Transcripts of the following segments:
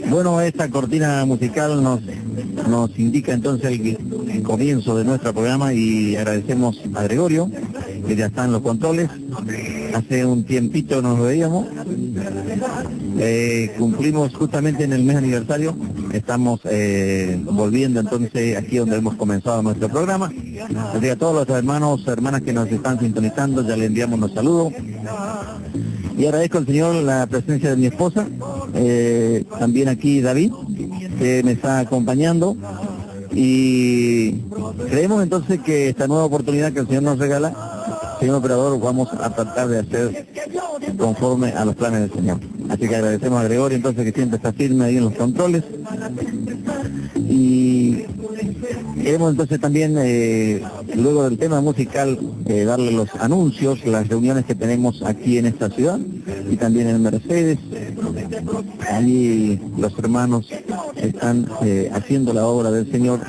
Bueno, esta cortina musical nos indica entonces el comienzo de nuestro programa y agradecemos a Gregorio, que ya está en los controles. Hace un tiempito nos veíamos. Cumplimos justamente en el mes aniversario. Estamos volviendo entonces aquí donde hemos comenzado nuestro programa. Así que a todos los hermanos, hermanas que nos están sintonizando, ya le enviamos los saludos. Y agradezco al Señor la presencia de mi esposa, también aquí David, que me está acompañando. Y creemos entonces que esta nueva oportunidad que el Señor nos regala, señor operador, vamos a tratar de hacer conforme a los planes del Señor. Así que agradecemos a Gregorio entonces que siempre está firme ahí en los controles. Y queremos entonces también, luego del tema musical, darle los anuncios, las reuniones que tenemos aquí en esta ciudad y también en Mercedes. Allí los hermanos están haciendo la obra del Señor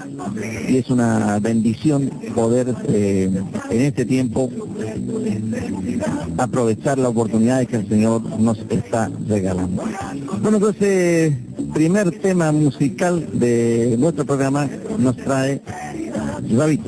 y es una bendición poder en este tiempo aprovechar la oportunidad que el Señor nos está regalando. Bueno, entonces, primer tema musical de nuestro programa nos trae David.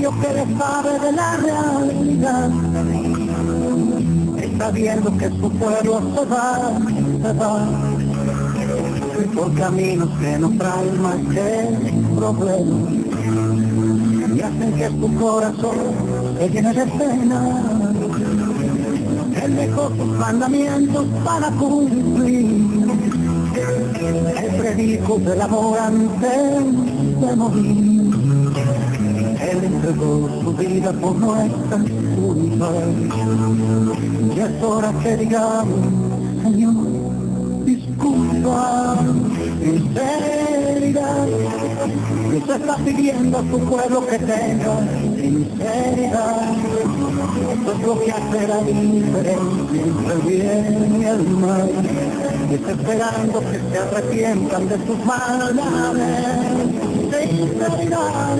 Que sabe de la realidad, está viendo que su pueblo se va, por caminos que no traen más que problemas, y hacen que su corazón se llene de pena. Él dejó sus mandamientos para cumplir, él predicó del amor antes de morir. Él entregó su vida por nuestra unidad. Y es hora que digamos, Señor, disculpa, sinceridad. Dios está pidiendo a su pueblo que tenga sinceridad. Esto es lo que hace la diferencia entre el bien y el mal. Y está esperando que se arrepientan de sus maldades. Sinceridad,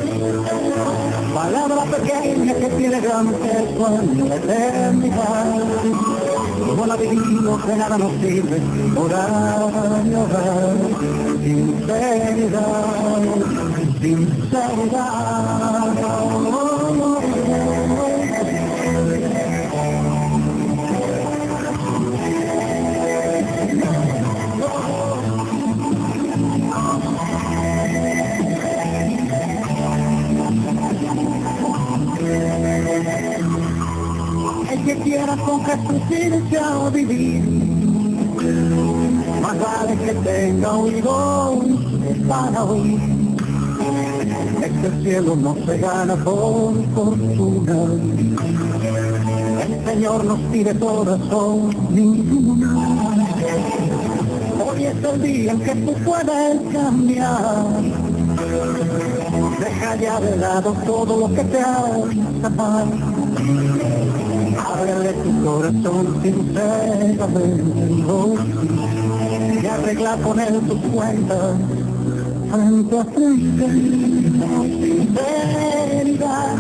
palabra pequeña que tiene gran peso en la eternidad. Como la vivimos de nada nos sirve orar y orar. Sinceridad, sinceridad. El que quiera con Jesús irse a vivir, más vale que tenga oídos para oír. Este cielo no se gana por fortuna, el Señor nos pide todas o ninguna. Hoy es el día en que tú puedes cambiar. Deja ya de lado todo lo que te hace mal. Ábrele tu corazón sinceramente y arregla con él tus cuentas frente a frente. Sinceridad,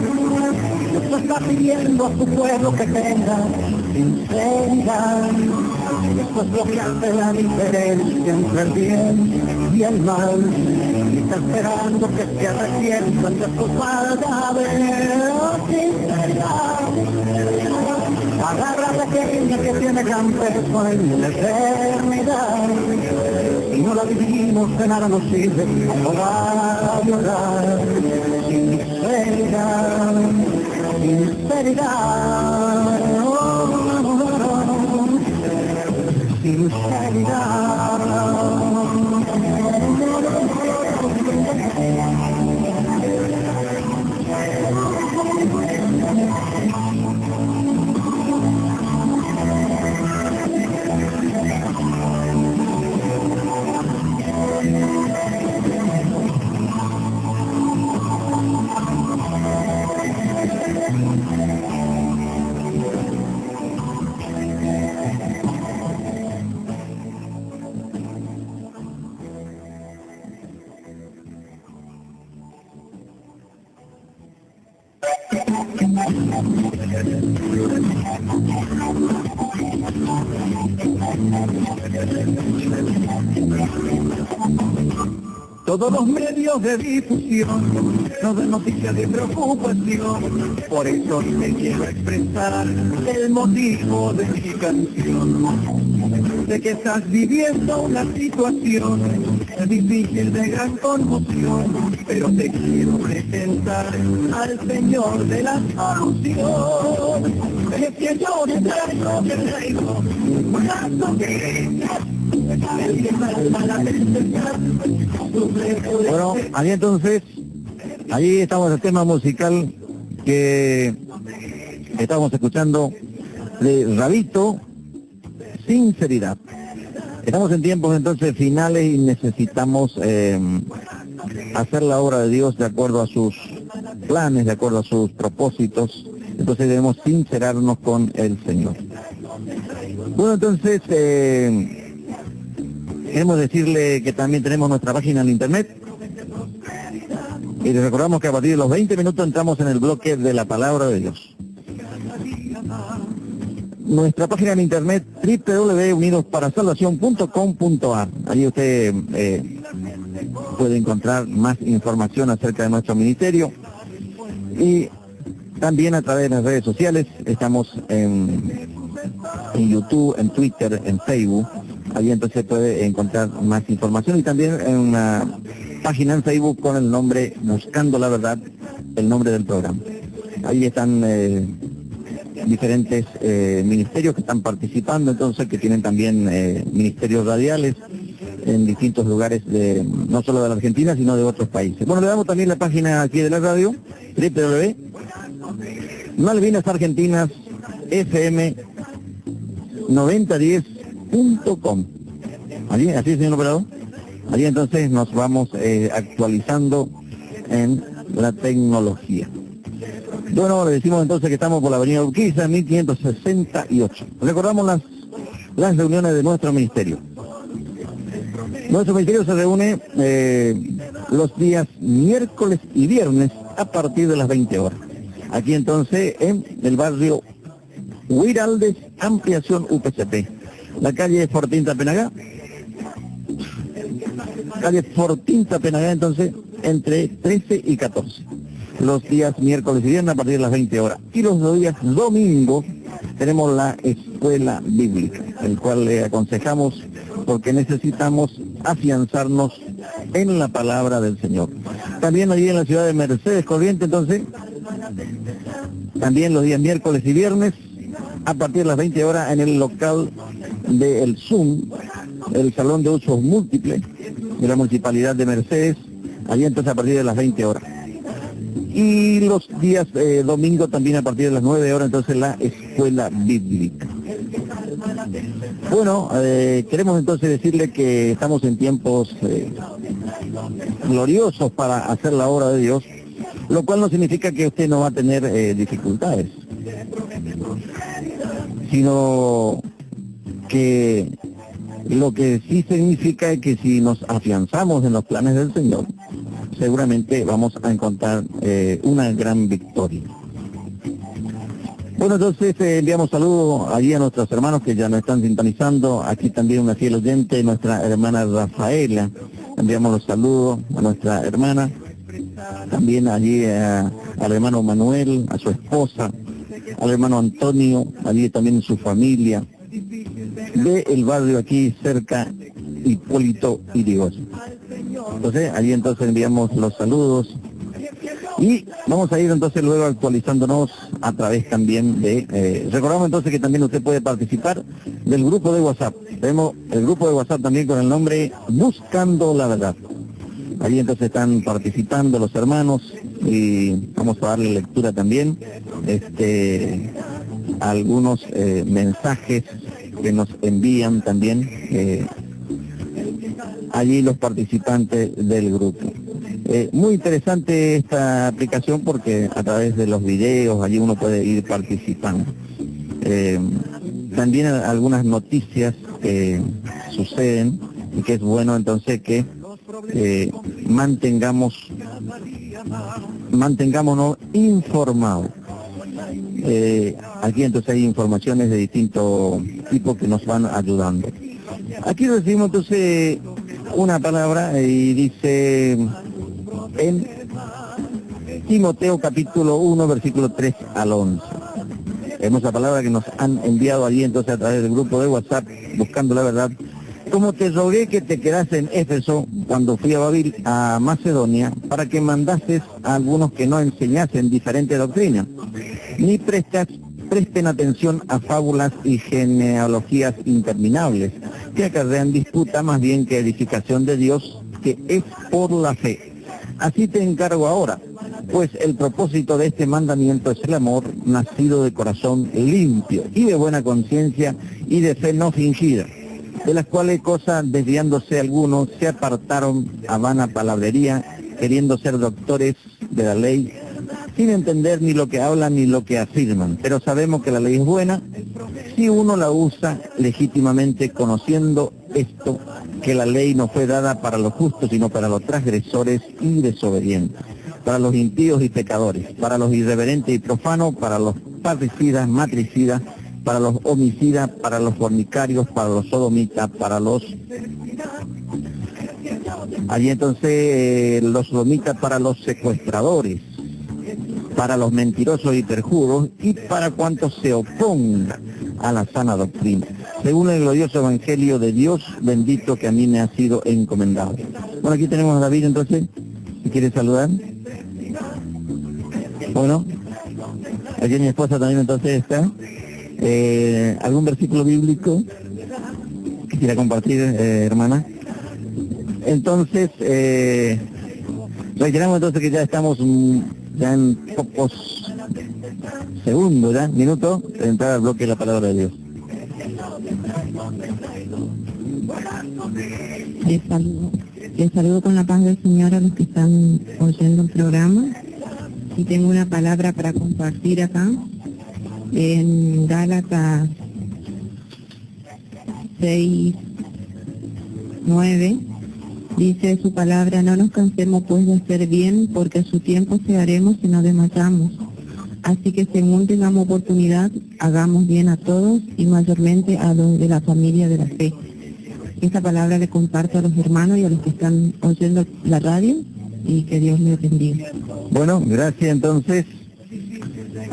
Dios está pidiendo a su pueblo que tenga sinceridad. Esto es lo que hace la diferencia entre el bien y el mal. Y está esperando que se arrepientan de sus maldades. Sinceridad, palabra pequeña que tiene gran peso en la eternidad. Si no la vivimos de nada nos sirve orar y orar. Sinceridad, sinceridad, sinceridad. Todos los medios de difusión nos dan noticias de preocupación, por eso te quiero expresar el motivo de mi canción. Sé que estás viviendo una situación difícil de gran conmoción, pero te quiero presentar al Señor de la solución. Es que yo te traigo una sonrisa. Bueno, allí entonces, allí estamos el tema musical que estamos escuchando de Rabito, Sinceridad. Estamos en tiempos entonces finales y necesitamos hacer la obra de Dios de acuerdo a sus planes, de acuerdo a sus propósitos. Entonces debemos sincerarnos con el Señor. Bueno, entonces queremos decirle que también tenemos nuestra página en internet y les recordamos que a partir de los 20 minutos entramos en el bloque de la palabra de Dios. Nuestra página en internet www.unidosparasalvacion.com.ar. Allí usted puede encontrar más información acerca de nuestro ministerio y también a través de las redes sociales. Estamos en YouTube, en Twitter, en Facebook. Allí entonces puede encontrar más información y también en una página en Facebook con el nombre Buscando la Verdad, el nombre del programa. Ahí están diferentes ministerios que están participando, entonces que tienen también ministerios radiales en distintos lugares, no solo de la Argentina, sino de otros países. Bueno, le damos también la página aquí de la radio, www.Malvinas Argentinas FM 9010.com. Allí, así, señor operador. Allí entonces nos vamos actualizando en la tecnología. Bueno, le decimos entonces que estamos por la avenida Urquiza, 1568. Recordamos las reuniones de nuestro ministerio. Nuestro ministerio se reúne los días miércoles y viernes a partir de las 20 horas. Aquí entonces en el barrio Huiraldes, ampliación UPCP. La calle Fortín Tapenagá. Calle Fortín Tapenagá, entonces, entre 13 y 14. Los días miércoles y viernes a partir de las 20 horas. Y los días domingos tenemos la escuela bíblica, el cual le aconsejamos porque necesitamos afianzarnos en la palabra del Señor. También allí en la ciudad de Mercedes Corrientes, entonces, también los días miércoles y viernes a partir de las 20 horas en el local del Zoom, el Salón de Usos Múltiples de la Municipalidad de Mercedes, allí entonces a partir de las 20 horas. Y los días domingo también a partir de las 9 horas, entonces la escuela bíblica. Bueno, queremos entonces decirle que estamos en tiempos gloriosos para hacer la obra de Dios, lo cual no significa que usted no va a tener dificultades, sino que lo que sí significa es que si nos afianzamos en los planes del Señor, seguramente vamos a encontrar una gran victoria. Bueno, entonces enviamos saludos allí a nuestros hermanos que ya nos están sintonizando. Aquí también una fiel oyente, nuestra hermana Rafaela. Enviamos los saludos a nuestra hermana. También allí al hermano Manuel, a su esposa, al hermano Antonio, allí también su familia. De el barrio aquí cerca, Hipólito Yrigoyen. Entonces, allí entonces enviamos los saludos y vamos a ir entonces luego actualizándonos a través también de... recordamos entonces que también usted puede participar del grupo de WhatsApp. Tenemos el grupo de WhatsApp también con el nombre Buscando la Verdad. Allí entonces están participando los hermanos y vamos a darle lectura también a algunos mensajes que nos envían también allí los participantes del grupo. Muy interesante esta aplicación porque a través de los videos allí uno puede ir participando. También algunas noticias que suceden y que es bueno entonces que mantengámonos informados. Aquí entonces hay informaciones de distinto tipo que nos van ayudando. Aquí recibimos entonces una palabra y dice en Timoteo capítulo 1 versículo 3 al 11. Hermosa palabra que nos han enviado allí entonces a través del grupo de WhatsApp buscando la verdad. Como te rogué que te quedas en Éfeso cuando fui a Macedonia, para que mandases a algunos que no enseñasen diferente doctrina, ni presten atención a fábulas y genealogías interminables, que acarrean disputa más bien que edificación de Dios, que es por la fe. Así te encargo ahora, pues el propósito de este mandamiento es el amor nacido de corazón limpio y de buena conciencia y de fe no fingida, de las cuales cosas desviándose algunos se apartaron a vana palabrería, queriendo ser doctores de la ley, sin entender ni lo que hablan ni lo que afirman. Pero sabemos que la ley es buena si uno la usa legítimamente, conociendo esto, que la ley no fue dada para los justos, sino para los transgresores y desobedientes, para los impíos y pecadores, para los irreverentes y profanos, para los parricidas, matricidas, para los homicidas, para los fornicarios, para los sodomitas, para los... Allí entonces los sodomitas, para los secuestradores, para los mentirosos y perjuros, y para cuantos se opongan a la sana doctrina, según el glorioso evangelio de Dios bendito que a mí me ha sido encomendado. Bueno, aquí tenemos a David entonces, si quiere saludar. Bueno, aquí mi esposa también entonces está. ¿Algún versículo bíblico que quiera compartir, hermana? Entonces, reiteramos entonces que ya estamos ya en pocos segundos, ya, minutos, de entrar al bloque de la palabra de Dios. Les saludo con la paz del Señor a los que están oyendo el programa. Y tengo una palabra para compartir acá. En Gálatas 6:9 dice su palabra: no nos cansemos pues de hacer bien, porque a su tiempo segaremos si no desmayamos. Así que según tengamos oportunidad, hagamos bien a todos y mayormente a los de la familia de la fe. Esta palabra le comparto a los hermanos y a los que están oyendo la radio, y que Dios les bendiga. Bueno, gracias entonces.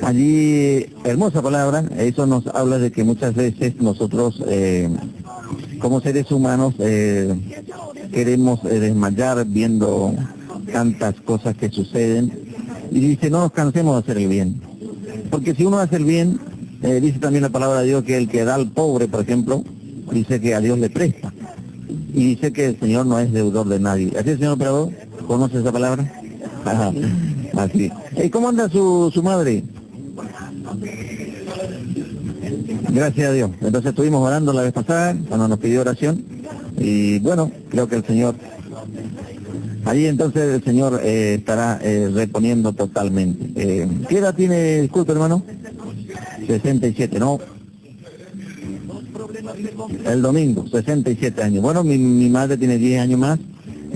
Allí, hermosa palabra, eso nos habla de que muchas veces nosotros, como seres humanos, queremos desmayar viendo tantas cosas que suceden, y dice, no nos cansemos de hacer el bien, porque si uno hace el bien, dice también la palabra de Dios que el que da al pobre, por ejemplo, dice que a Dios le presta, y dice que el Señor no es deudor de nadie. ¿Así es, señor operador? ¿Conoce esa palabra? Ajá, así. ¿Y cómo anda su madre? Gracias a Dios. Entonces estuvimos orando la vez pasada, cuando nos pidió oración, y bueno, creo que el Señor, allí entonces el Señor estará reponiendo totalmente. ¿Qué edad tiene, disculpe hermano? 67, ¿no? El domingo, 67 años. Bueno, mi madre tiene 10 años más,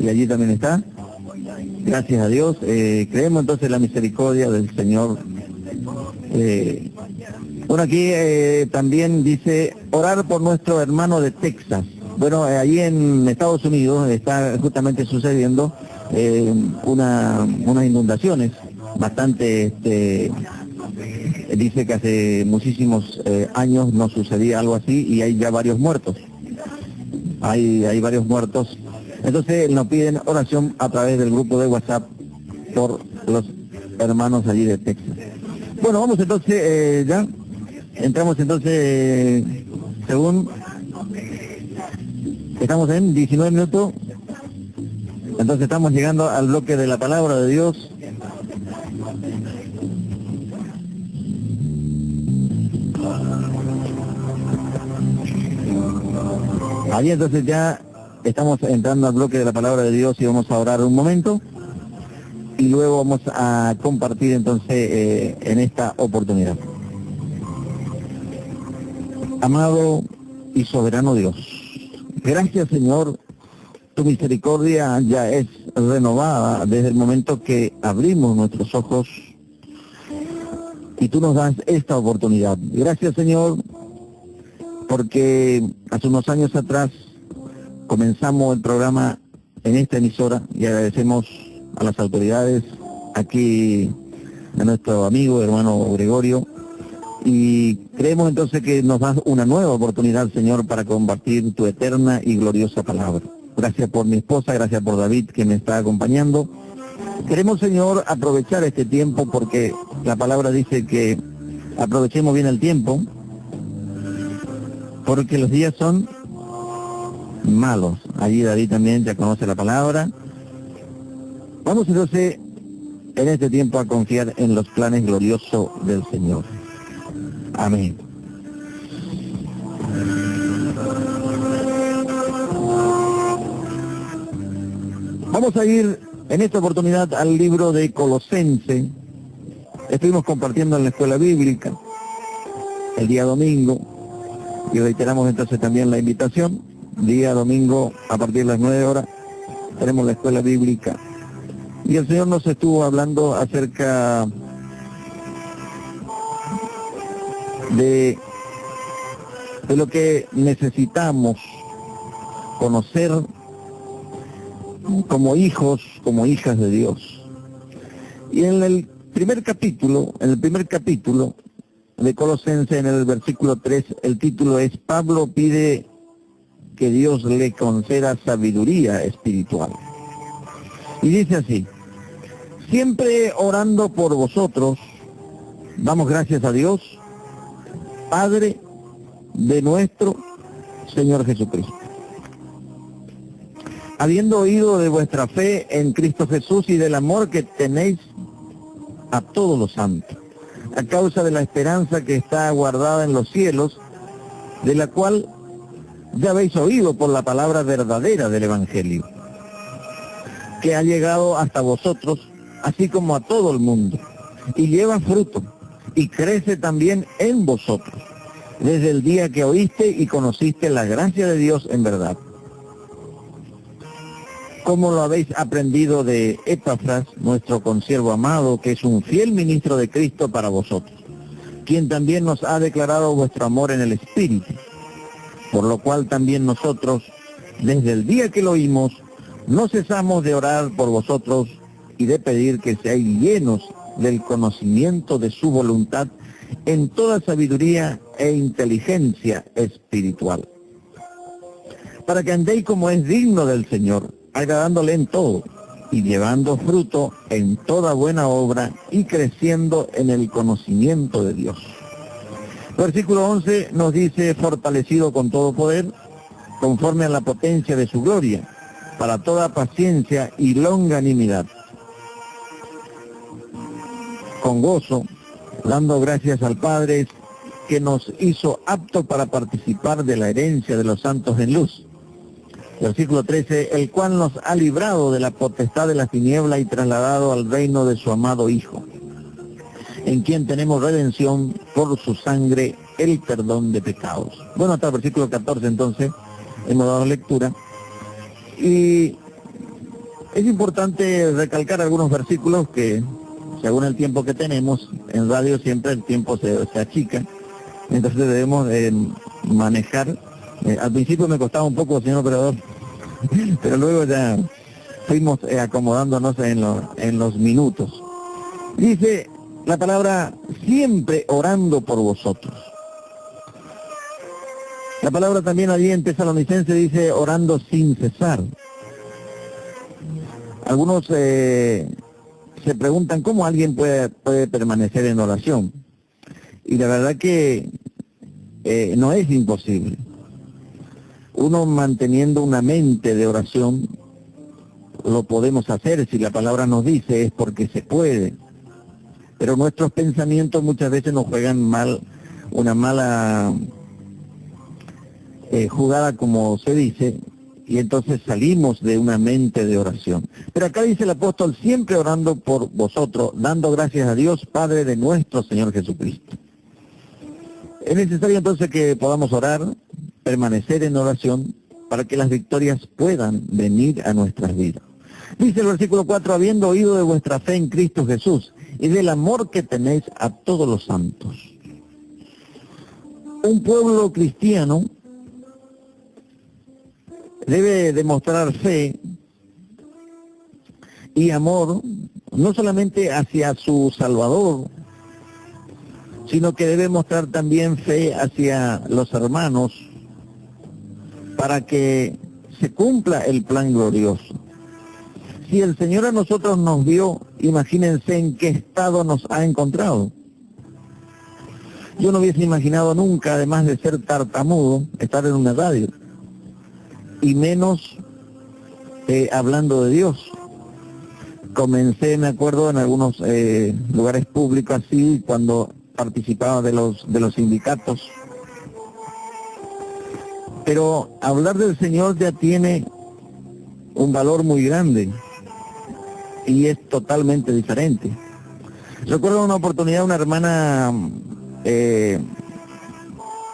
y allí también está. Gracias a Dios. Creemos entonces en la misericordia del Señor. Bueno, aquí también dice, orar por nuestro hermano de Texas. Bueno, allí en Estados Unidos está justamente sucediendo unas inundaciones bastante, dice que hace muchísimos años no sucedía algo así, y hay ya varios muertos. Hay varios muertos. Entonces nos piden oración a través del grupo de WhatsApp por los hermanos allí de Texas. Bueno, vamos entonces, ya entramos entonces, según estamos en 19 minutos, entonces estamos llegando al bloque de la palabra de Dios. Allí entonces ya estamos entrando al bloque de la palabra de Dios y vamos a orar un momento y luego vamos a compartir entonces en esta oportunidad. Amado y soberano Dios, gracias Señor, tu misericordia ya es renovada desde el momento que abrimos nuestros ojos y tú nos das esta oportunidad. Gracias, Señor, porque hace unos años atrás comenzamos el programa en esta emisora y agradecemos a las autoridades, aquí a nuestro amigo, hermano Gregorio, y creemos entonces que nos das una nueva oportunidad, Señor, para compartir tu eterna y gloriosa palabra. Gracias por mi esposa, gracias por David que me está acompañando. Queremos, Señor, aprovechar este tiempo porque la palabra dice que aprovechemos bien el tiempo, porque los días son malos. Allí David también ya conoce la palabra. Vamos entonces en este tiempo a confiar en los planes gloriosos del Señor. Amén. Vamos a ir en esta oportunidad al libro de Colosenses. Estuvimos compartiendo en la escuela bíblica el día domingo y reiteramos entonces también la invitación. Día domingo a partir de las 9 horas tenemos la escuela bíblica y el Señor nos estuvo hablando acerca de lo que necesitamos conocer como hijos, como hijas de Dios. Y en el primer capítulo de Colosenses, en el versículo 3, el título es Pablo pide que Dios le conceda sabiduría espiritual. Y dice así: siempre orando por vosotros, damos gracias a Dios, Padre de nuestro Señor Jesucristo, habiendo oído de vuestra fe en Cristo Jesús y del amor que tenéis a todos los santos, a causa de la esperanza que está guardada en los cielos, de la cual ya habéis oído por la palabra verdadera del Evangelio, que ha llegado hasta vosotros, así como a todo el mundo, y lleva fruto, y crece también en vosotros, desde el día que oíste y conociste la gracia de Dios en verdad. Como lo habéis aprendido de Epafras, nuestro consiervo amado, que es un fiel ministro de Cristo para vosotros, quien también nos ha declarado vuestro amor en el Espíritu, por lo cual también nosotros, desde el día que lo oímos, no cesamos de orar por vosotros y de pedir que seáis llenos del conocimiento de su voluntad en toda sabiduría e inteligencia espiritual, para que andéis como es digno del Señor, agradándole en todo y llevando fruto en toda buena obra y creciendo en el conocimiento de Dios. Versículo 11 nos dice: fortalecido con todo poder, conforme a la potencia de su gloria, para toda paciencia y longanimidad, con gozo, dando gracias al Padre que nos hizo aptos para participar de la herencia de los santos en luz. Versículo 13, el cual nos ha librado de la potestad de la tiniebla y trasladado al reino de su amado Hijo, en quien tenemos redención por su sangre, el perdón de pecados. Bueno, hasta el versículo 14 entonces hemos dado lectura. Y es importante recalcar algunos versículos que, según el tiempo que tenemos, en radio siempre el tiempo se achica, entonces debemos manejar. Al principio me costaba un poco, señor operador, pero luego ya fuimos acomodándonos en los minutos. Dice la palabra: siempre orando por vosotros. La palabra también allí en Tesalonicenses dice: orando sin cesar. Algunos se preguntan cómo alguien puede permanecer en oración. Y la verdad que no es imposible. Uno manteniendo una mente de oración lo podemos hacer. Si la palabra nos dice, es porque se puede. Pero nuestros pensamientos muchas veces nos juegan una mala jugada, como se dice, y entonces salimos de una mente de oración. Pero acá dice el apóstol: siempre orando por vosotros, dando gracias a Dios, Padre de nuestro Señor Jesucristo. Es necesario entonces que podamos orar, permanecer en oración, para que las victorias puedan venir a nuestras vidas. Dice el versículo 4: habiendo oído de vuestra fe en Cristo Jesús y del amor que tenéis a todos los santos. Un pueblo cristiano debe demostrar fe y amor, no solamente hacia su Salvador, sino que debe mostrar también fe hacia los hermanos para que se cumpla el plan glorioso. Si el Señor a nosotros nos vio, imagínense en qué estado nos ha encontrado. Yo no hubiese imaginado nunca, además de ser tartamudo, estar en una radio, y menos hablando de Dios. Comencé, me acuerdo, en algunos lugares públicos así, cuando participaba de los sindicatos. Pero hablar del Señor ya tiene un valor muy grande y es totalmente diferente. Recuerdo una oportunidad, una hermana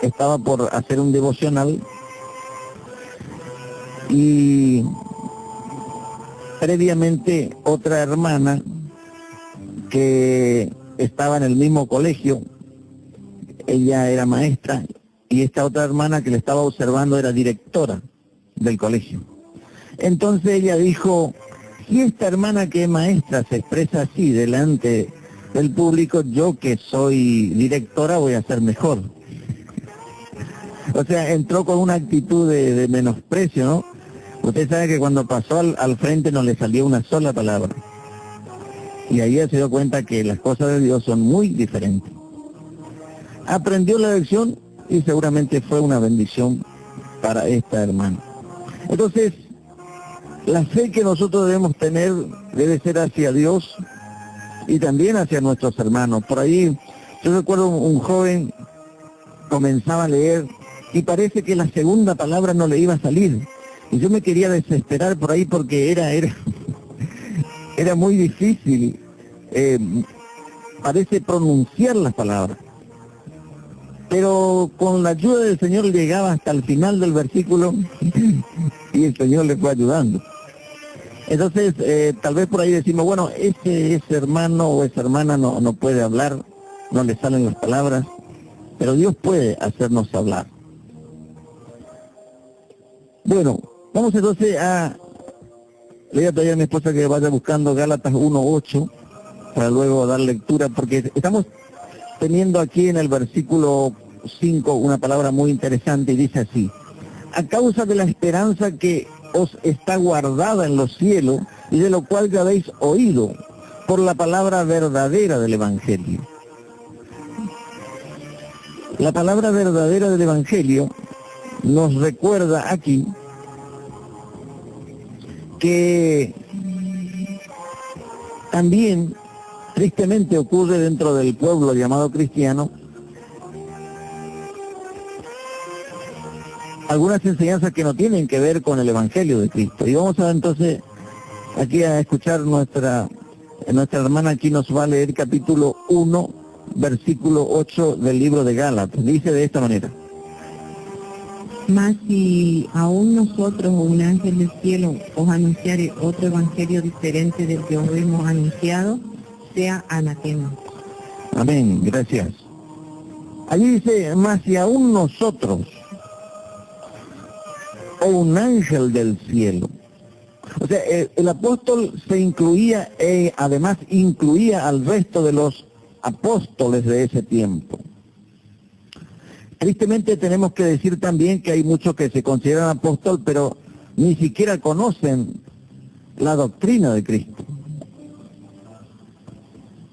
estaba por hacer un devocional y previamente otra hermana que estaba en el mismo colegio, ella era maestra, y esta otra hermana que le estaba observando era directora del colegio. Entonces ella dijo, si esta hermana que es maestra se expresa así delante del público, yo que soy directora voy a ser mejor. O sea, entró con una actitud de menosprecio, ¿no? Usted sabe que cuando pasó al frente no le salió una sola palabra. Y ahí se dio cuenta que las cosas de Dios son muy diferentes. Aprendió la lección y seguramente fue una bendición para esta hermana. Entonces, la fe que nosotros debemos tener debe ser hacia Dios y también hacia nuestros hermanos. Por ahí, yo recuerdo un joven comenzaba a leer y parece que la segunda palabra no le iba a salir. Y yo me quería desesperar por ahí porque era muy difícil, parece pronunciar las palabras. Pero con la ayuda del Señor llegaba hasta el final del versículo y el Señor le fue ayudando. Entonces, tal vez por ahí decimos, bueno, ese hermano o esa hermana no puede hablar, no le salen las palabras, pero Dios puede hacernos hablar. Bueno, vamos entonces le voy a pedir a mi esposa que vaya buscando Gálatas 1:8 para luego dar lectura, porque estamos teniendo aquí en el versículo 5 una palabra muy interesante y dice así: a causa de la esperanza que os está guardada en los cielos y de lo cual ya habéis oído por la palabra verdadera del Evangelio. La palabra verdadera del Evangelio nos recuerda aquí que también tristemente ocurre dentro del pueblo llamado cristiano algunas enseñanzas que no tienen que ver con el Evangelio de Cristo. Y vamos a entonces aquí a escuchar nuestra hermana aquí nos va a leer capítulo 1, versículo 8 del libro de Gálatas. Dice de esta manera: mas si aún nosotros o un ángel del cielo os anunciare otro evangelio diferente del que os hemos anunciado, sea anatema. Amén, gracias. Allí dice, mas si aún nosotros o un ángel del cielo. O sea, el apóstol se incluía, además incluía al resto de los apóstoles de ese tiempo. Tristemente tenemos que decir también que hay muchos que se consideran apóstol, pero ni siquiera conocen la doctrina de Cristo.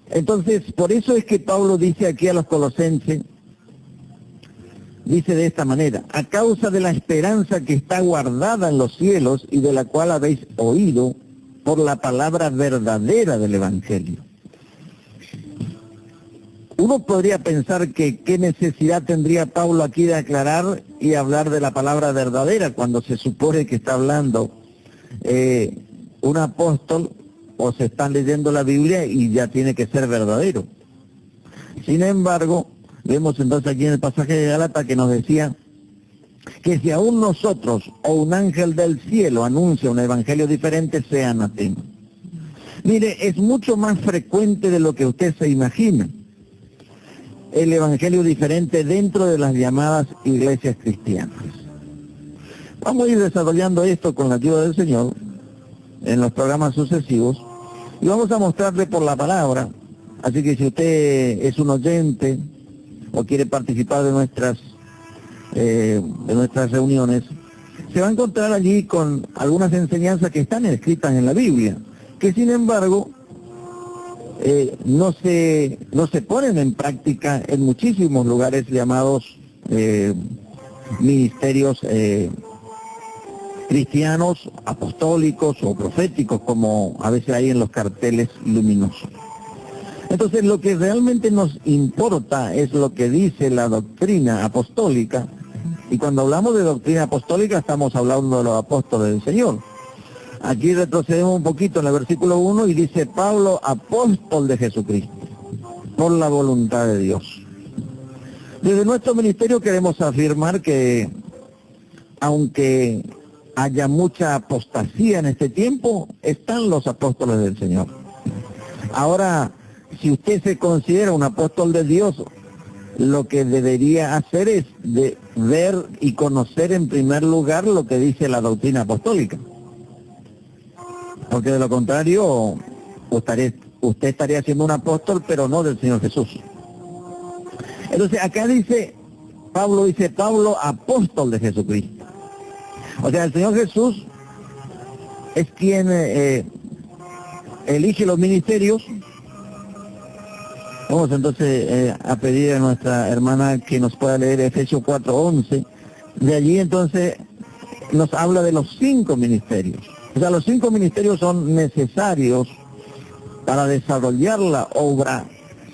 Entonces, por eso es que Pablo dice aquí a los colosenses, dice de esta manera: a causa de la esperanza que está guardada en los cielos y de la cual habéis oído por la palabra verdadera del Evangelio. Uno podría pensar que qué necesidad tendría Pablo aquí de aclarar y hablar de la palabra verdadera cuando se supone que está hablando un apóstol o se están leyendo la Biblia y ya tiene que ser verdadero. Sin embargo, vemos entonces aquí en el pasaje de Gálatas que nos decía que si aún nosotros o un ángel del cielo anuncia un evangelio diferente, sea anatema. Mire, es mucho más frecuente de lo que usted se imagina el evangelio diferente dentro de las llamadas iglesias cristianas. Vamos a ir desarrollando esto con la ayuda del Señor en los programas sucesivos y vamos a mostrarle por la palabra. Así que si usted es un oyente o quiere participar de nuestras reuniones, se va a encontrar allí con algunas enseñanzas que están escritas en la Biblia, que sin embargo no se ponen en práctica en muchísimos lugares llamados ministerios cristianos, apostólicos o proféticos, como a veces hay en los carteles luminosos. Entonces lo que realmente nos importa es lo que dice la doctrina apostólica, y cuando hablamos de doctrina apostólica estamos hablando de los apóstoles del Señor. Aquí retrocedemos un poquito en el versículo 1 y dice: Pablo, apóstol de Jesucristo, por la voluntad de Dios. Desde nuestro ministerio queremos afirmar que, aunque haya mucha apostasía en este tiempo, están los apóstoles del Señor. Ahora, si usted se considera un apóstol de Dios, lo que debería hacer es de ver y conocer en primer lugar lo que dice la doctrina apostólica. Porque de lo contrario, usted estaría siendo un apóstol, pero no del Señor Jesús. Entonces acá Pablo, apóstol de Jesucristo. O sea, el Señor Jesús es quien elige los ministerios. Vamos entonces a pedir a nuestra hermana que nos pueda leer Efesios 4:11. De allí entonces nos habla de los 5 ministerios. O sea, los 5 ministerios son necesarios para desarrollar la obra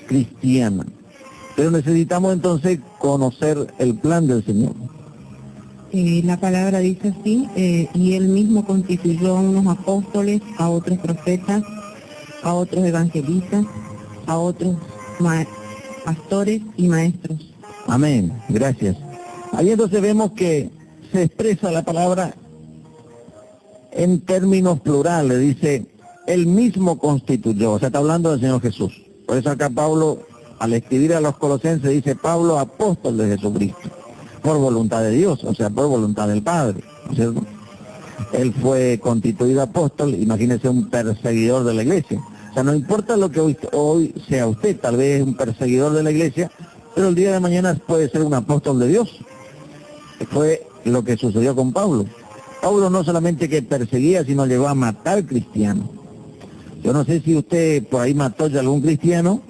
cristiana. Pero necesitamos entonces conocer el plan del Señor. La palabra dice así: y él mismo constituyó a unos apóstoles, a otros profetas, a otros evangelistas, a otros pastores y maestros. Amén, gracias. Ahí entonces vemos que se expresa la palabra en términos plurales. Dice, él mismo constituyó, o sea, está hablando del Señor Jesús. Por eso acá Pablo, al escribir a los colosenses, dice: Pablo, apóstol de Jesucristo, por voluntad de Dios, o sea, por voluntad del Padre, ¿no es cierto? Él fue constituido apóstol, imagínese un perseguidor de la iglesia. O sea, no importa lo que hoy sea usted, tal vez un perseguidor de la iglesia, pero el día de mañana puede ser un apóstol de Dios. Fue lo que sucedió con Pablo. Pablo no solamente que perseguía, sino llegó a matar cristianos. Yo no sé si usted por ahí mató ya algún cristiano,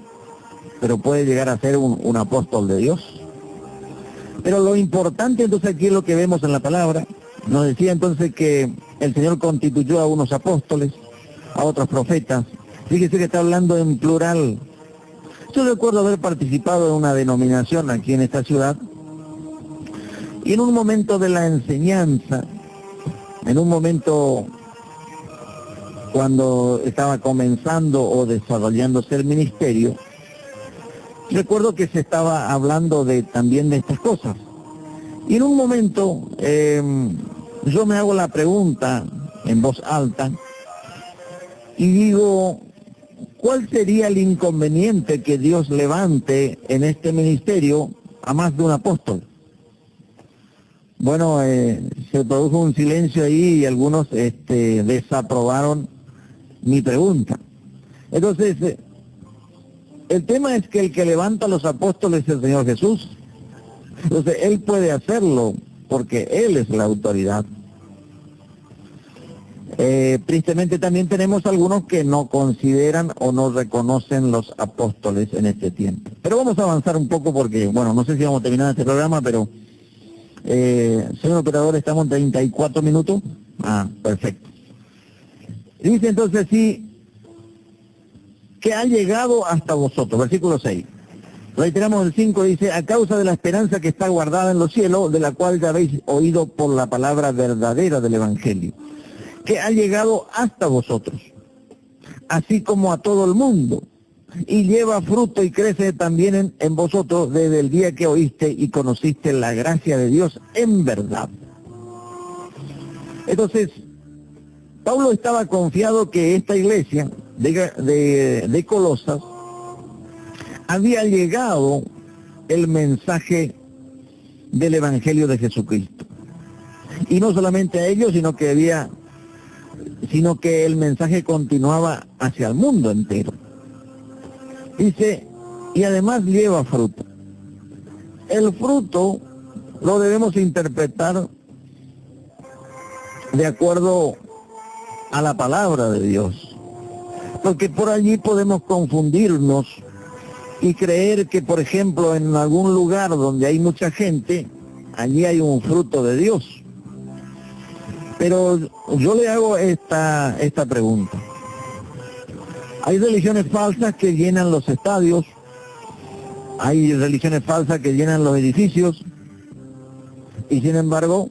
pero puede llegar a ser un apóstol de Dios. Pero lo importante entonces aquí es lo que vemos en la palabra. Nos decía entonces que el Señor constituyó a unos apóstoles, a otros profetas. Fíjese que está hablando en plural. Yo recuerdo haber participado en una denominación aquí en esta ciudad, y en un momento de la enseñanza, en un momento cuando estaba comenzando o desarrollándose el ministerio, recuerdo que se estaba hablando también de estas cosas. Y en un momento yo me hago la pregunta en voz alta y digo, ¿cuál sería el inconveniente que Dios levante en este ministerio a más de un apóstol? Bueno, se produjo un silencio ahí y algunos desaprobaron mi pregunta. Entonces, el tema es que el que levanta a los apóstoles es el Señor Jesús. Entonces, Él puede hacerlo porque Él es la autoridad. Tristemente también tenemos algunos que no consideran o no reconocen los apóstoles en este tiempo. Pero vamos a avanzar un poco porque, bueno, no sé si vamos a terminar este programa, pero, señor operador, estamos en 34 minutos. Ah, perfecto. Dice entonces sí, que ha llegado hasta vosotros, versículo 6. Reiteramos el 5, dice, a causa de la esperanza que está guardada en los cielos, de la cual ya habéis oído por la palabra verdadera del Evangelio, que ha llegado hasta vosotros, así como a todo el mundo, y lleva fruto y crece también en vosotros desde el día que oíste y conociste la gracia de Dios en verdad. Entonces, Pablo estaba confiado que esta iglesia de Colosas había llegado el mensaje del Evangelio de Jesucristo. Y no solamente a ellos, sino que el mensaje continuaba hacia el mundo entero. Dice, y además lleva fruto. El fruto lo debemos interpretar de acuerdo a la palabra de Dios. Porque por allí podemos confundirnos y creer que, por ejemplo, en algún lugar donde hay mucha gente, allí hay un fruto de Dios. Pero yo le hago esta pregunta. Hay religiones falsas que llenan los estadios, hay religiones falsas que llenan los edificios, y sin embargo,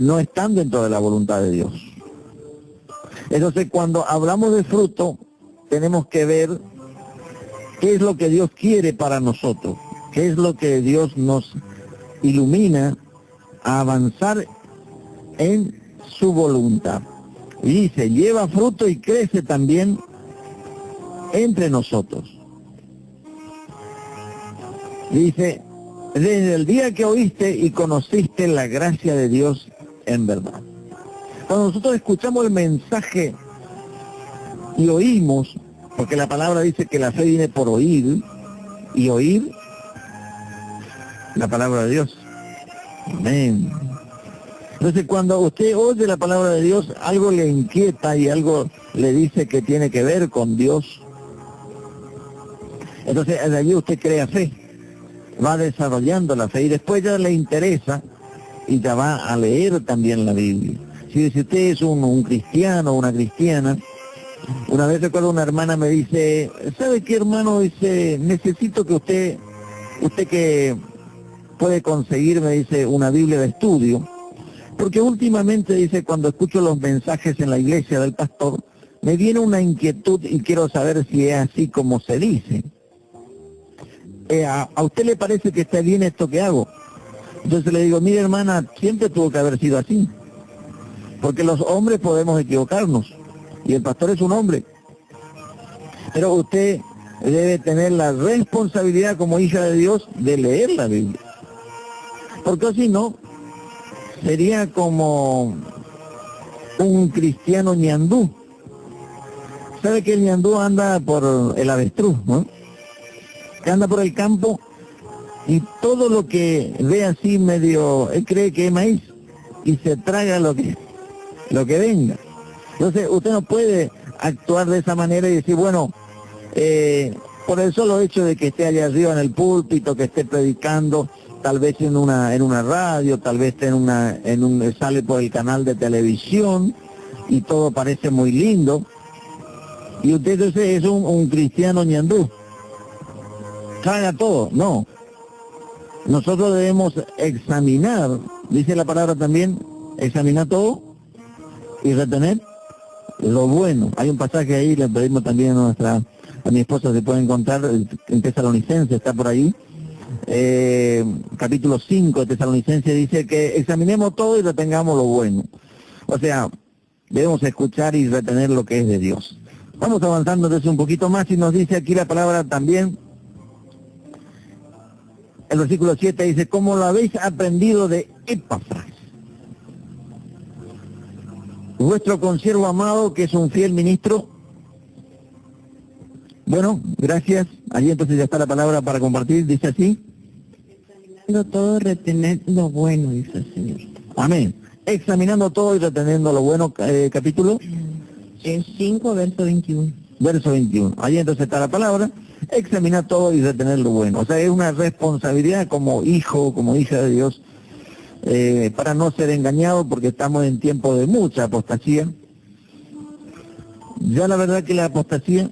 no están dentro de la voluntad de Dios. Entonces, cuando hablamos de fruto, tenemos que ver qué es lo que Dios quiere para nosotros, qué es lo que Dios nos ilumina a avanzar en su voluntad. Y dice, lleva fruto y crece también entre nosotros. Dice, desde el día que oíste y conociste la gracia de Dios en verdad. Cuando nosotros escuchamos el mensaje y oímos, porque la palabra dice que la fe viene por oír, y oír la palabra de Dios. Amén. Entonces, cuando usted oye la palabra de Dios, algo le inquieta y algo le dice que tiene que ver con Dios. Entonces, de allí usted crea fe, va desarrollando la fe y después ya le interesa y ya va a leer también la Biblia. Si usted es un cristiano o una cristiana, una vez recuerdo una hermana me dice, ¿sabe qué, hermano? Dice, necesito que usted que puede conseguir, me dice, una Biblia de estudio. Porque últimamente, dice, cuando escucho los mensajes en la iglesia del pastor, me viene una inquietud y quiero saber si es así como se dice. ¿A usted le parece que está bien esto que hago? Entonces le digo, mire, hermana, siempre tuvo que haber sido así. Porque los hombres podemos equivocarnos. Y el pastor es un hombre. Pero usted debe tener la responsabilidad como hija de Dios de leer la Biblia. Porque si no, sería como un cristiano ñandú. ¿Sabe que el ñandú anda por el avestruz, no? Que anda por el campo y todo lo que ve así medio, él cree que es maíz y se traga lo que venga. Entonces usted no puede actuar de esa manera y decir, bueno, por el solo hecho de que esté allá arriba en el púlpito, que esté predicando, tal vez en una radio, tal vez sale por el canal de televisión y todo parece muy lindo, y usted entonces es un cristiano ñandú, traga todo. No, nosotros debemos examinar, dice la palabra también, examinar todo y retener lo bueno. Hay un pasaje ahí, le pedimos también a mi esposa, se puede encontrar, en Tesalonicenses, está por ahí, capítulo 5 de Tesalonicenses, dice que examinemos todo y retengamos lo bueno. O sea, debemos escuchar y retener lo que es de Dios. Vamos avanzando entonces un poquito más y nos dice aquí la palabra también, el versículo 7 dice, como lo habéis aprendido de Epafras, vuestro consiervo amado, que es un fiel ministro. Bueno, gracias. Allí entonces ya está la palabra para compartir, dice así. Examinando todo, retener lo bueno, dice el Señor. Amén. Examinando todo y reteniendo lo bueno, capítulo. 5, verso 21. Verso 21. Allí entonces está la palabra, examinar todo y retener lo bueno. O sea, es una responsabilidad como hijo, como hija de Dios, para no ser engañado, porque estamos en tiempo de mucha apostasía. Ya la verdad que la apostasía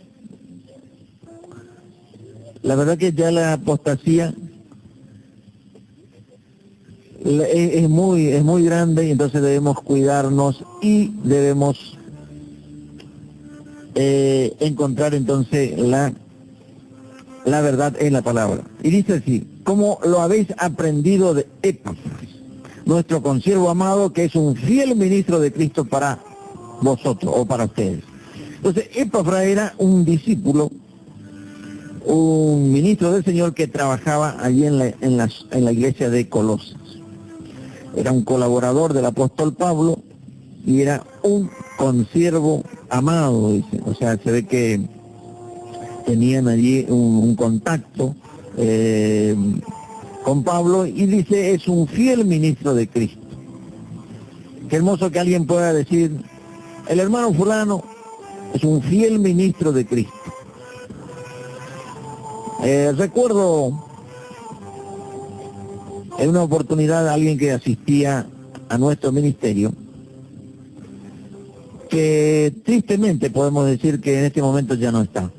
es muy grande, y entonces debemos cuidarnos y debemos encontrar entonces la verdad en la palabra. Y dice así, como lo habéis aprendido de Epafras, nuestro consiervo amado, que es un fiel ministro de Cristo para vosotros o para ustedes. Entonces, Epafras era un discípulo, un ministro del Señor que trabajaba allí en la iglesia de Colosas. Era un colaborador del apóstol Pablo y era un consiervo amado, dice. O sea, se ve que tenían allí un contacto con Pablo, y dice, es un fiel ministro de Cristo. Qué hermoso que alguien pueda decir, el hermano fulano es un fiel ministro de Cristo. Recuerdo en una oportunidad a alguien que asistía a nuestro ministerio, que tristemente podemos decir que en este momento ya no está.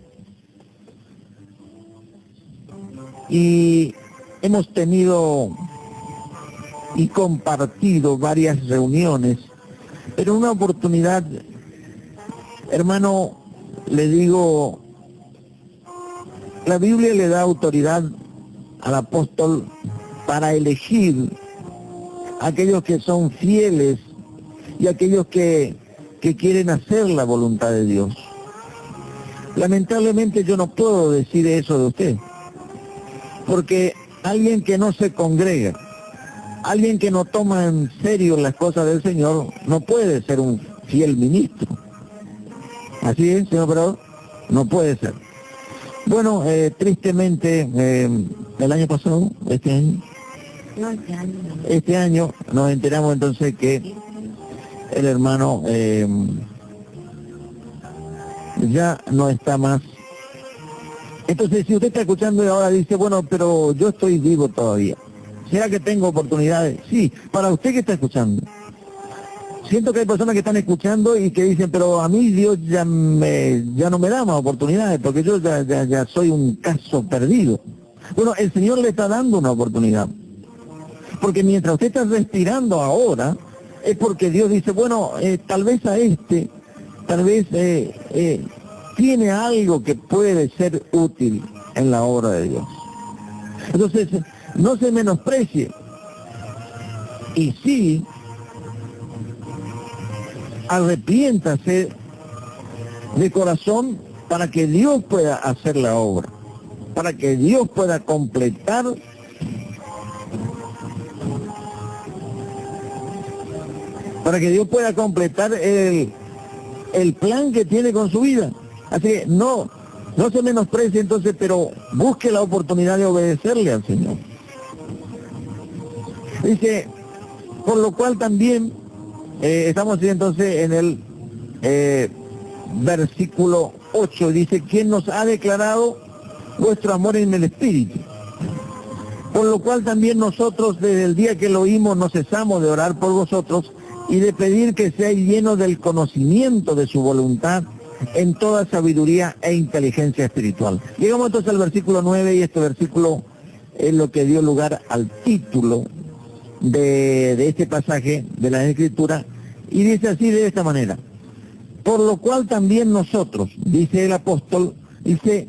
Y hemos tenido y compartido varias reuniones, pero en una oportunidad, hermano, le digo, la Biblia le da autoridad al apóstol para elegir a aquellos que son fieles y aquellos que quieren hacer la voluntad de Dios. Lamentablemente yo no puedo decir eso de usted, porque alguien que no se congrega, alguien que no toma en serio las cosas del Señor, no puede ser un fiel ministro. ¿Así es, señor operador? No puede ser. Bueno, tristemente, el año pasado, este año nos enteramos entonces que el hermano ya no está más. Entonces, si usted está escuchando y ahora dice, bueno, pero yo estoy vivo todavía, ¿será que tengo oportunidades? Sí, para usted que está escuchando. Siento que hay personas que están escuchando y que dicen, pero a mí Dios ya no me da más oportunidades, porque yo ya soy un caso perdido. Bueno, el Señor le está dando una oportunidad. Porque mientras usted está respirando ahora, es porque Dios dice, bueno, tal vez a tal vez tiene algo que puede ser útil en la obra de Dios. Entonces, no se menosprecie. Y sí, arrepiéntase de corazón para que Dios pueda hacer la obra, para que Dios pueda completar el plan que tiene con su vida. Así que no se menosprecie entonces, pero busque la oportunidad de obedecerle al Señor. Dice, por lo cual también estamos entonces en el versículo 8, dice, ¿quién nos ha declarado vuestro amor en el Espíritu? Por lo cual también nosotros desde el día que lo oímos no cesamos de orar por vosotros y de pedir que seáis llenos del conocimiento de su voluntad en toda sabiduría e inteligencia espiritual. Llegamos entonces al versículo 9, y este versículo es lo que dio lugar al título de este pasaje de la Escritura, y dice así, de esta manera: por lo cual también nosotros, dice el apóstol, dice,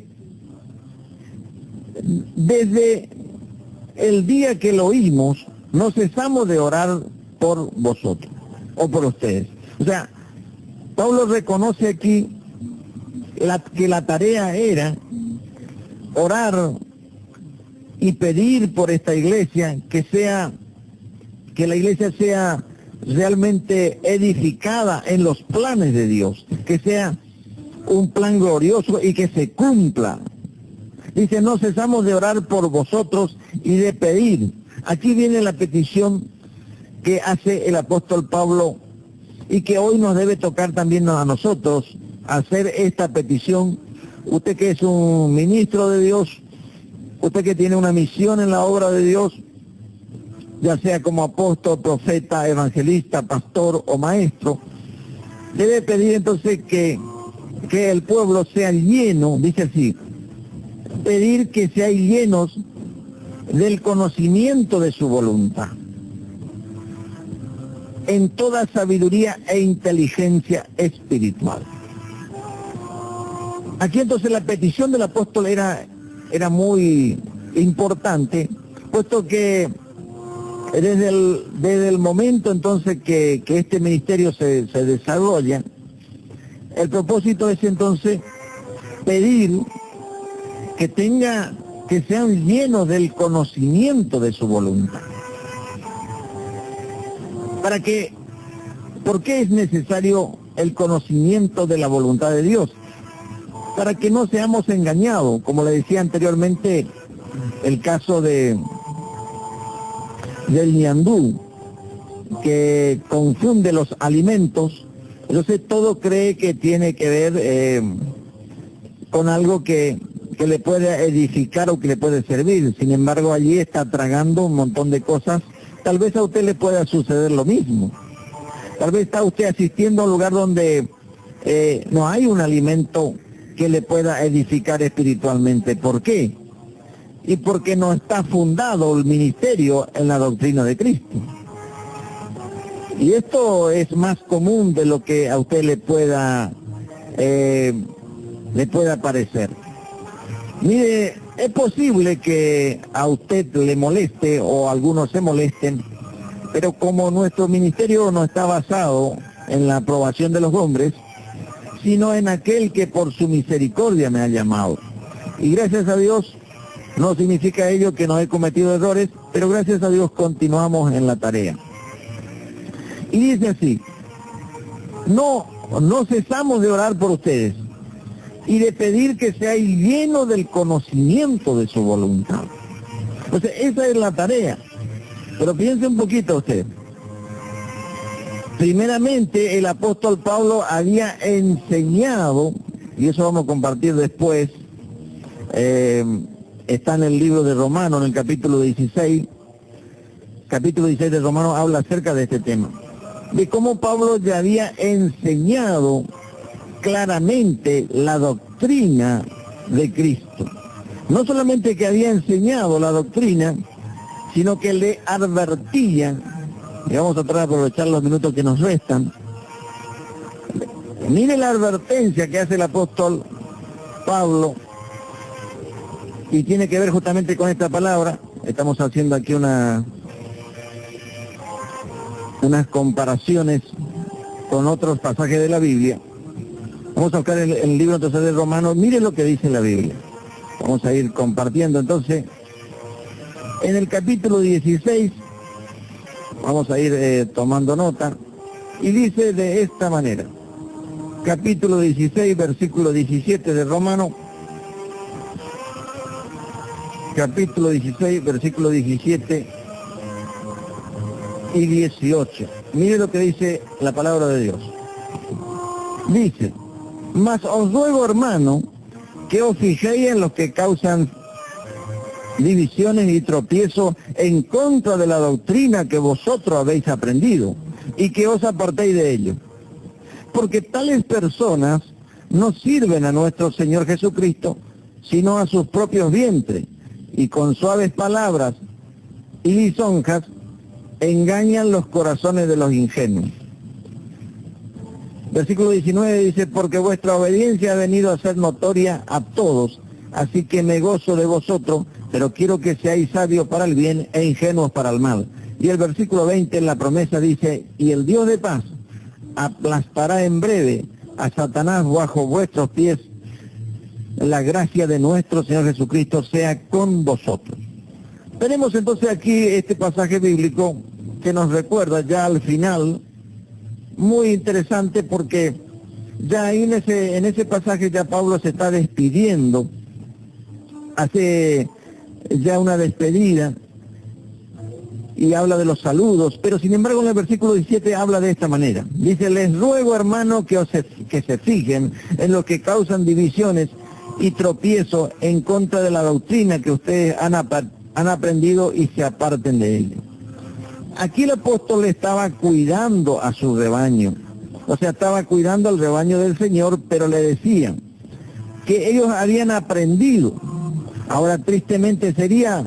desde el día que lo oímos, no cesamos de orar por vosotros, o por ustedes. O sea, Pablo reconoce aquí que la tarea era orar y pedir por esta iglesia, que la iglesia sea realmente edificada en los planes de Dios, que sea un plan glorioso y que se cumpla. Dice, no cesamos de orar por vosotros y de pedir. Aquí viene la petición que hace el apóstol Pablo y que hoy nos debe tocar también a nosotros hacer esta petición. Usted que es un ministro de Dios, usted que tiene una misión en la obra de Dios, ya sea como apóstol, profeta, evangelista, pastor o maestro, debe pedir entonces que el pueblo sea lleno, dice así, pedir que seáis llenos del conocimiento de su voluntad, en toda sabiduría e inteligencia espiritual. Aquí entonces la petición del apóstol era muy importante, puesto que desde el momento entonces que este ministerio se desarrolla, el propósito es entonces pedir que sean llenos del conocimiento de su voluntad. ¿Por qué es necesario el conocimiento de la voluntad de Dios? Para que no seamos engañados, como le decía anteriormente, el caso del ñandú, que confunde los alimentos. Entonces todo cree que tiene que ver con algo que le puede edificar o que le puede servir. Sin embargo, allí está tragando un montón de cosas. Tal vez a usted le pueda suceder lo mismo. Tal vez está usted asistiendo a un lugar donde no hay un alimento que le pueda edificar espiritualmente. ¿Por qué? Y porque no está fundado el ministerio en la doctrina de Cristo. Y esto es más común de lo que a usted le pueda parecer. Mire, es posible que a usted le moleste o algunos se molesten, pero como nuestro ministerio no está basado en la aprobación de los hombres, sino en aquel que por su misericordia me ha llamado. Y gracias a Dios, no significa ello que no he cometido errores, pero gracias a Dios continuamos en la tarea. Y dice así: no cesamos de orar por ustedes y de pedir que seáis llenos del conocimiento de su voluntad. Entonces, esa es la tarea. Pero piense un poquito usted. Primeramente, el apóstol Pablo había enseñado, y eso vamos a compartir después, está en el libro de Romanos, en el capítulo 16. Capítulo 16 de Romanos habla acerca de este tema, de cómo Pablo ya había enseñado claramente la doctrina de Cristo. No solamente que había enseñado la doctrina, sino que le advertía, y vamos a tratar de aprovechar los minutos que nos restan. Mire la advertencia que hace el apóstol Pablo, y tiene que ver justamente con esta palabra. Estamos haciendo aquí unas comparaciones con otros pasajes de la Biblia. Vamos a buscar el libro entonces de Romanos. Mire lo que dice la Biblia. Vamos a ir compartiendo entonces. En el capítulo 16, vamos a ir tomando nota, y dice de esta manera. Capítulo 16, versículo 17 de Romanos. Capítulo 16, versículo 17 y 18. Mire lo que dice la palabra de Dios. Dice: mas os ruego, hermano, que os fijéis en los que causan divisiones y tropiezos en contra de la doctrina que vosotros habéis aprendido, y que os apartéis de ello. Porque tales personas no sirven a nuestro Señor Jesucristo, sino a sus propios vientres, y con suaves palabras y lisonjas engañan los corazones de los ingenuos. Versículo 19 dice: porque vuestra obediencia ha venido a ser notoria a todos, así que me gozo de vosotros, pero quiero que seáis sabios para el bien e ingenuos para el mal. Y el versículo 20 en la promesa dice: y el Dios de paz aplastará en breve a Satanás bajo vuestros pies. La gracia de nuestro Señor Jesucristo sea con vosotros. Tenemos entonces aquí este pasaje bíblico que nos recuerda ya al final, muy interesante, porque ya ahí en ese pasaje ya Pablo se está despidiendo, hace ya una despedida y habla de los saludos, pero sin embargo en el versículo 17 habla de esta manera. Dice: les ruego, hermano, que se fijen en los que causan divisiones y tropiezo en contra de la doctrina que ustedes han aprendido y se aparten de ella. Aquí el apóstol estaba cuidando a su rebaño, o sea, estaba cuidando al rebaño del Señor, pero le decían que ellos habían aprendido. Ahora, tristemente sería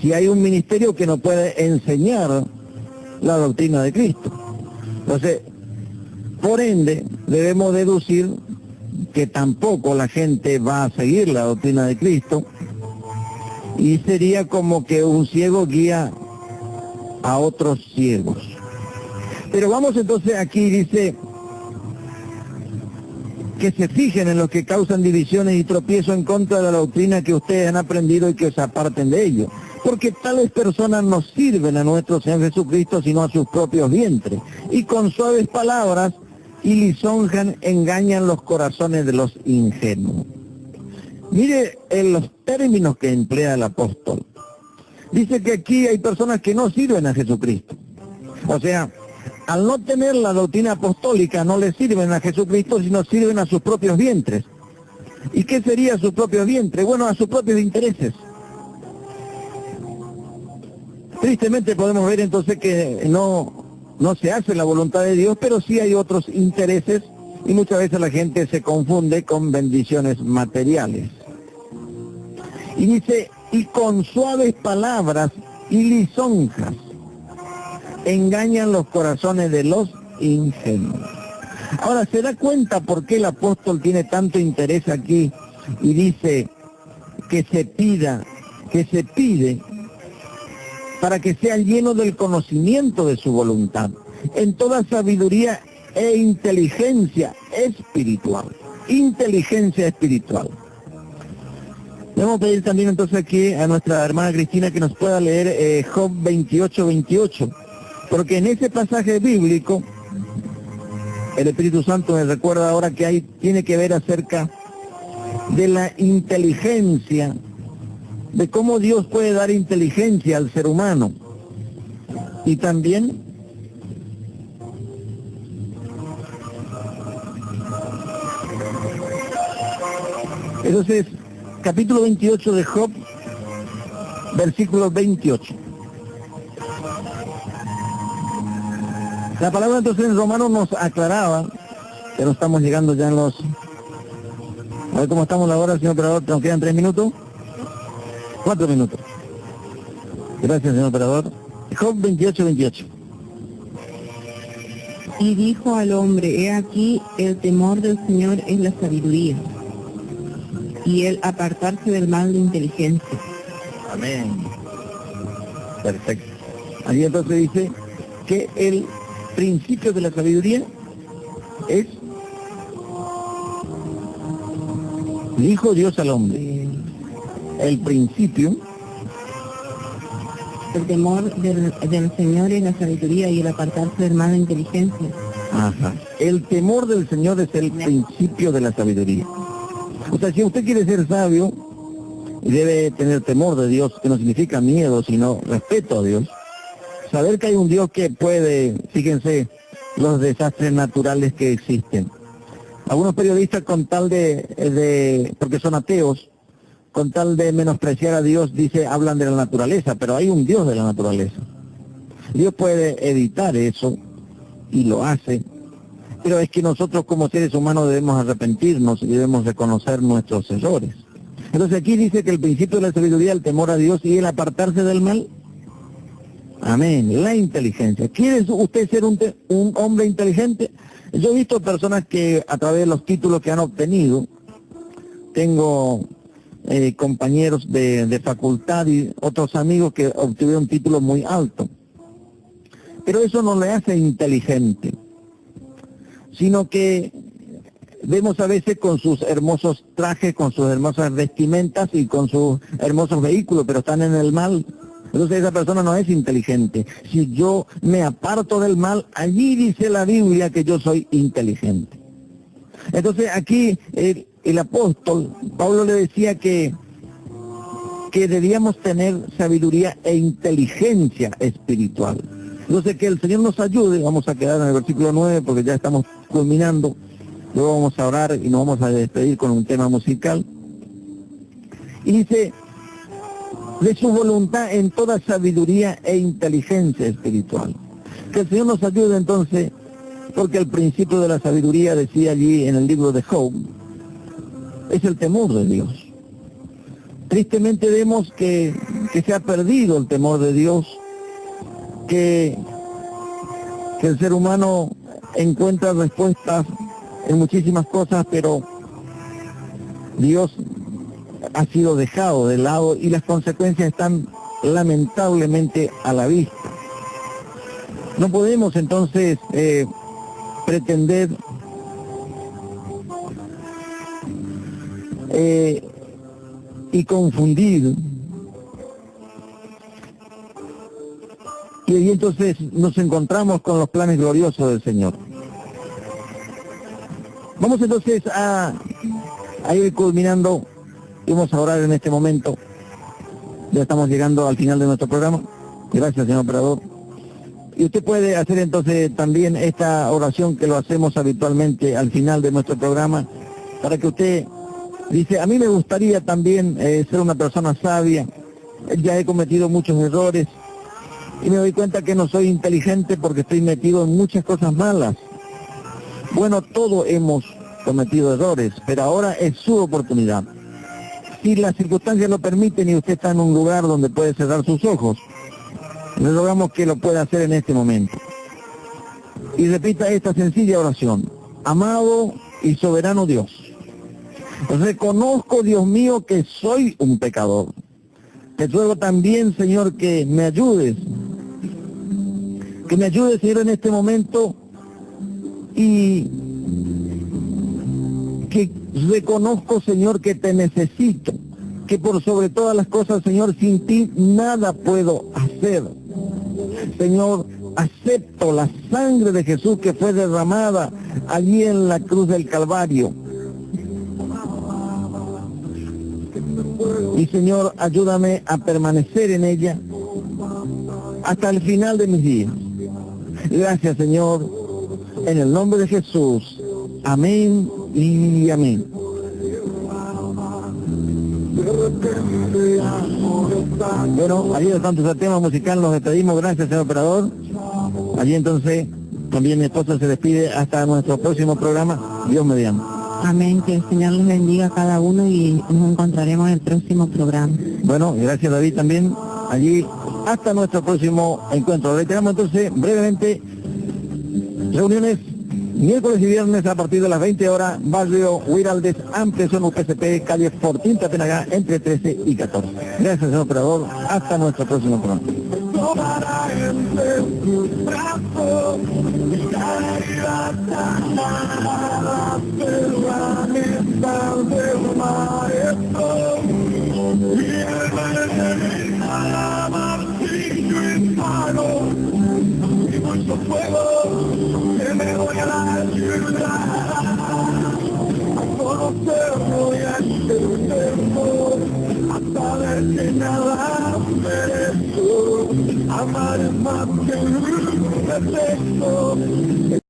si hay un ministerio que no puede enseñar la doctrina de Cristo. Entonces, por ende, debemos deducir que tampoco la gente va a seguir la doctrina de Cristo, y sería como que un ciego guía a otros ciegos. Pero vamos entonces aquí, dice: que se fijen en los que causan divisiones y tropiezo en contra de la doctrina que ustedes han aprendido y que se aparten de ello. Porque tales personas no sirven a nuestro Señor Jesucristo, sino a sus propios vientres. Y con suaves palabras y lisonjan engañan los corazones de los ingenuos. Mire en los términos que emplea el apóstol. Dice que aquí hay personas que no sirven a Jesucristo. O sea, al no tener la doctrina apostólica, no le sirven a Jesucristo, sino sirven a sus propios vientres. ¿Y qué sería su propio vientre? Bueno, a sus propios intereses. Tristemente podemos ver entonces que no se hace la voluntad de Dios, pero sí hay otros intereses y muchas veces la gente se confunde con bendiciones materiales. Y dice, y con suaves palabras y lisonjas engañan los corazones de los ingenuos. Ahora, ¿se da cuenta por qué el apóstol tiene tanto interés aquí y dice que se pide para que sean llenos del conocimiento de su voluntad, en toda sabiduría e inteligencia espiritual? Inteligencia espiritual. Debemos pedir también entonces aquí a nuestra hermana Cristina que nos pueda leer Job 28:28, porque en ese pasaje bíblico el Espíritu Santo me recuerda ahora que tiene que ver acerca de la inteligencia, de cómo Dios puede dar inteligencia al ser humano. Y también entonces, capítulo 28 de Job, versículo 28. La palabra entonces en Romanos nos aclaraba, que no estamos llegando ya en los... A ver cómo estamos la hora, señor operador, ¿nos quedan 3 minutos? 4 minutos. Gracias, señor operador. Job 28:28. Y dijo al hombre, he aquí, el temor del Señor es la sabiduría, y el apartarse del mal de inteligencia. Amén. Perfecto. Allí entonces dice que el principio de la sabiduría es, dijo Dios al hombre, el principio, el temor del Señor es la sabiduría y el apartarse del mal de inteligencia. Ajá. El temor del Señor es el principio de la sabiduría. O sea, si usted quiere ser sabio, debe tener temor de Dios, que no significa miedo, sino respeto a Dios. Saber que hay un Dios que puede, fíjense, los desastres naturales que existen. Algunos periodistas, con tal porque son ateos, con tal de menospreciar a Dios, hablan de la naturaleza, pero hay un Dios de la naturaleza. Dios puede evitar eso, y lo hace, pero es que nosotros como seres humanos debemos arrepentirnos y debemos reconocer nuestros errores. Entonces aquí dice que el principio de la sabiduría es el temor a Dios y el apartarse del mal. Amén. La inteligencia. ¿Quiere usted ser un hombre inteligente? Yo he visto personas que a través de los títulos que han obtenido, tengo compañeros de facultad y otros amigos que obtuvieron títulos muy altos. Pero eso no le hace inteligente, sino que vemos a veces con sus hermosos trajes, con sus hermosas vestimentas y con sus hermosos vehículos, pero están en el mal. Entonces esa persona no es inteligente. Si yo me aparto del mal, allí dice la Biblia que yo soy inteligente. Entonces aquí el apóstol Pablo le decía que debíamos tener sabiduría e inteligencia espiritual. Entonces que el Señor nos ayude. Vamos a quedar en el versículo 9 porque ya estamos culminando. Luego vamos a orar y nos vamos a despedir con un tema musical. Y dice, de su voluntad en toda sabiduría e inteligencia espiritual. Que el Señor nos ayude entonces, porque el principio de la sabiduría, decía allí en el libro de Job, es el temor de Dios. Tristemente vemos que se ha perdido el temor de Dios, que el ser humano encuentra respuestas en muchísimas cosas, pero Dios ha sido dejado de lado y las consecuencias están lamentablemente a la vista. No podemos entonces pretender y confundido. Y ahí entonces nos encontramos con los planes gloriosos del Señor. Vamos entonces a ir culminando y vamos a orar en este momento. Ya estamos llegando al final de nuestro programa. Gracias, señor operador. Y usted puede hacer entonces también esta oración que lo hacemos habitualmente al final de nuestro programa, para que usted dice, a mí me gustaría también ser una persona sabia. Ya he cometido muchos errores y me doy cuenta que no soy inteligente porque estoy metido en muchas cosas malas. Bueno, todos hemos cometido errores, pero ahora es su oportunidad. Si las circunstancias lo permiten y usted está en un lugar donde puede cerrar sus ojos, le rogamos que lo pueda hacer en este momento. Y repita esta sencilla oración. Amado y soberano Dios, reconozco, Dios mío, que soy un pecador. Te ruego también, Señor, que me ayudes, Señor, en este momento, y que reconozco, Señor, que te necesito, que por sobre todas las cosas, Señor, sin ti nada puedo hacer. Señor, acepto la sangre de Jesús que fue derramada allí en la cruz del Calvario. Y Señor, ayúdame a permanecer en ella hasta el final de mis días. Gracias, Señor, en el nombre de Jesús. Amén y amén. Bueno, allí está entonces el tema musical, nos despedimos, gracias, señor operador. Allí entonces también mi esposa se despide hasta nuestro próximo programa, Dios mediante. Amén, que el Señor los bendiga a cada uno y nos encontraremos en el próximo programa. Bueno, gracias David también, allí hasta nuestro próximo encuentro. Reiteramos entonces brevemente, reuniones miércoles y viernes a partir de las 20 horas, barrio Huiraldes, amplia zona UPCP, calle Fortín, Tapenagá, entre 13 y 14. Gracias, señor operador. Hasta nuestro próximo programa. Que me voy a la ciudad a conocerlo y a entenderlo, a saber que nada merezco, amar más que un defecto.